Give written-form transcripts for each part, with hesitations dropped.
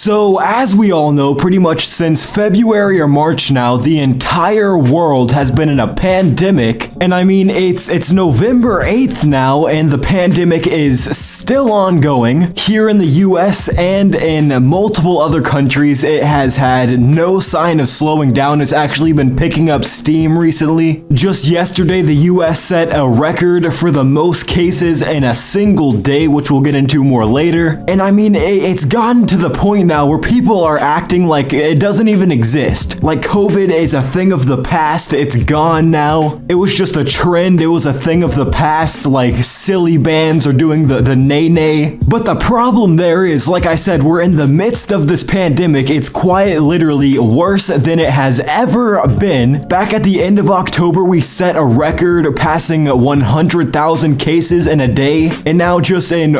So, as we all know, pretty much since February or March now, the entire world has been in a pandemic. And I mean, it's November 8th now, and the pandemic is still ongoing. Here in the US and in multiple other countries, it has had no sign of slowing down. It's actually been picking up steam recently. Just yesterday, the US set a record for the most cases in a single day, which we'll get into more later. And I mean, it's gotten to the point now where people are acting like it doesn't even exist. Like COVID is a thing of the past, it's gone now. It was just a trend, it was a thing of the past, like silly bands are doing the nay-nay. But the problem there is, like I said, we're in the midst of this pandemic. It's quite literally worse than it has ever been. Back at the end of October, we set a record passing 100,000 cases in a day. And now just in,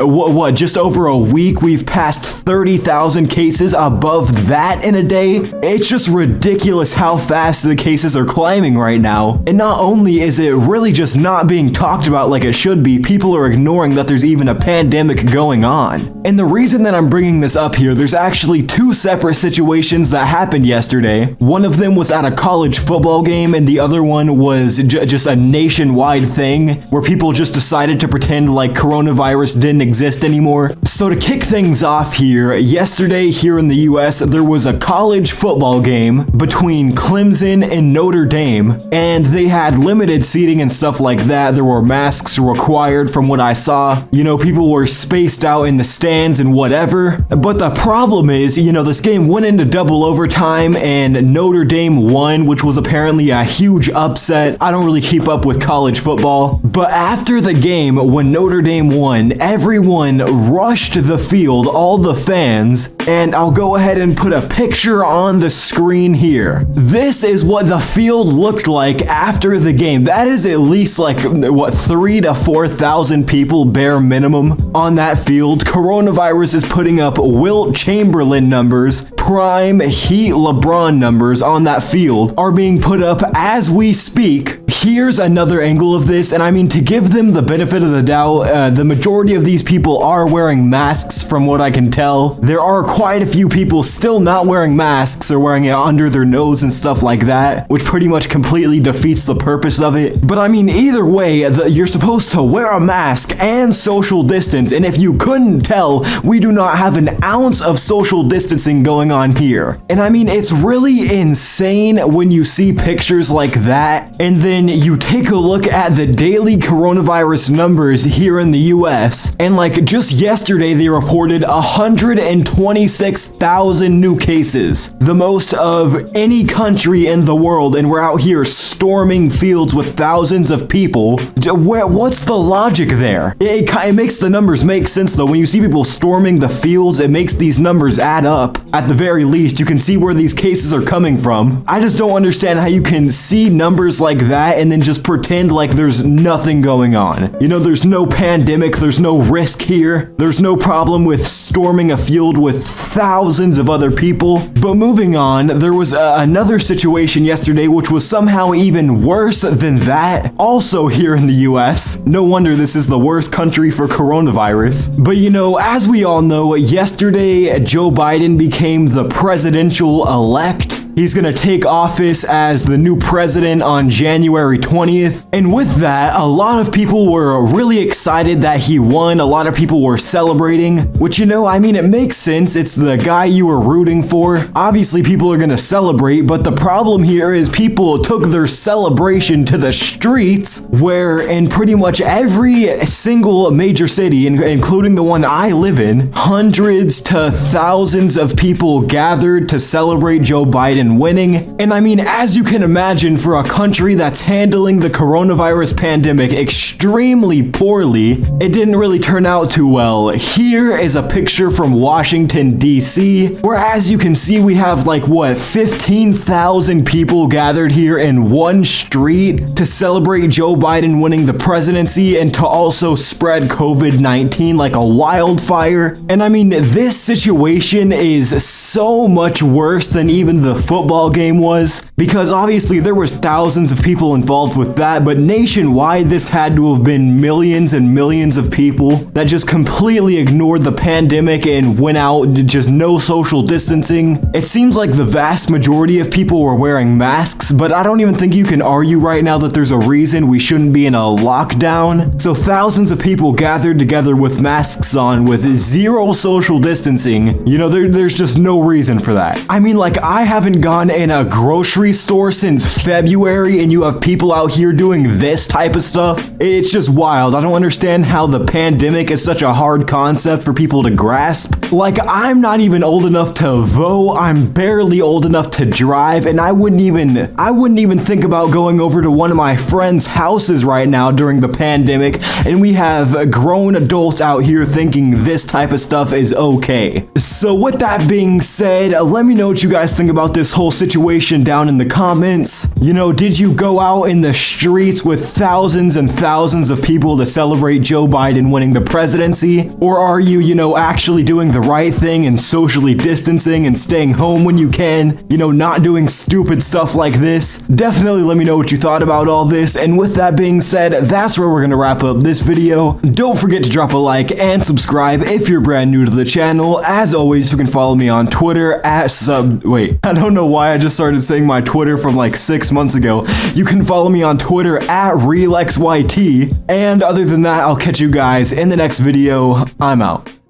just over a week, we've passed 30,000 cases above that in a day. It's just ridiculous how fast the cases are climbing right now. And not only is it really just not being talked about like it should be, people are ignoring that there's even a pandemic going on. And the reason that I'm bringing this up here, there's actually two separate situations that happened yesterday. One of them was at a college football game, and the other one was just a nationwide thing where people just decided to pretend like coronavirus didn't exist anymore. So to kick things off here, yesterday here in the US, there was a college football game between Clemson and Notre Dame, and they had limited seating and stuff like that. There were masks required from what I saw. You know, people were spaced out in the stands and whatever. But the problem is, you know, this game went into double overtime and Notre Dame won, which was apparently a huge upset. I don't really keep up with college football. But after the game, when Notre Dame won, everyone rushed the field, all the fans, and I'll go ahead and put a picture on the screen here. This is what the field looked like after the game. That is at least like, what, 3,000 to 4,000 people bare minimum on that field. Coronavirus is putting up Wilt Chamberlain numbers, prime Heat LeBron numbers on that field are being put up as we speak. Here's another angle of this, and I mean, to give them the benefit of the doubt, the majority of these people are wearing masks from what I can tell. There are quite a few people still not wearing masks or wearing it under their nose and stuff like that, which pretty much completely defeats the purpose of it. But I mean, either way, you're supposed to wear a mask and social distance, and if you couldn't tell, we do not have an ounce of social distancing going on here. And I mean, it's really insane when you see pictures like that, and then you take a look at the daily coronavirus numbers here in the US, and like just yesterday they reported 126,000 new cases, the most of any country in the world, and we're out here storming fields with thousands of people. What's the logic there? It makes the numbers make sense though. When you see people storming the fields, it makes these numbers add up. At the very least, you can see where these cases are coming from. I just don't understand how you can see numbers like that and then just pretend like there's nothing going on. You know, there's no pandemic, there's no risk here, there's no problem with storming a field with thousands of other people. But moving on, there was another situation yesterday which was somehow even worse than that, also here in the US. No wonder this is the worst country for coronavirus. But you know, as we all know, yesterday Joe Biden became the presidential elect. He's gonna take office as the new president on January 20th. And with that, a lot of people were really excited that he won. A lot of people were celebrating, which, you know, I mean, it makes sense. It's the guy you were rooting for. Obviously, people are gonna celebrate, but the problem here is people took their celebration to the streets, where in pretty much every single major city, including the one I live in, hundreds to thousands of people gathered to celebrate Joe Biden winning. And I mean, as you can imagine, for a country that's handling the coronavirus pandemic extremely poorly, it didn't really turn out too well. Here is a picture from Washington, D.C., where as you can see, we have like, what, 15,000 people gathered here in one street to celebrate Joe Biden winning the presidency and to also spread COVID-19 like a wildfire. And I mean, this situation is so much worse than even the football game was, because obviously there was thousands of people involved with that, but nationwide this had to have been millions and millions of people that just completely ignored the pandemic and went out, just no social distancing. It seems like the vast majority of people were wearing masks, but I don't even think you can argue right now that there's a reason we shouldn't be in a lockdown. So thousands of people gathered together with masks on with zero social distancing. You know, there's just no reason for that. I mean, like, I haven't gone in a grocery store since February and you have people out here doing this type of stuff. It's just wild. I don't understand how the pandemic is such a hard concept for people to grasp. Like, I'm not even old enough to vote. I'm barely old enough to drive, and I wouldn't even think about going over to one of my friends' houses right now during the pandemic, and we have grown adults out here thinking this type of stuff is okay. So with that being said, let me know what you guys think about this whole situation down in the comments. You know, did you go out in the streets with thousands and thousands of people to celebrate Joe Biden winning the presidency? Or are you, actually doing the right thing and socially distancing and staying home when you can? Not doing stupid stuff like this? Definitely let me know what you thought about all this. And with that being said, that's where we're gonna wrap up this video. Don't forget to drop a like and subscribe if you're brand new to the channel. As always, you can follow me on Twitter at I don't know why I just started saying my Twitter from like 6 months ago. You can follow me on Twitter at RelexYT. And other than that, I'll catch you guys in the next video. I'm out.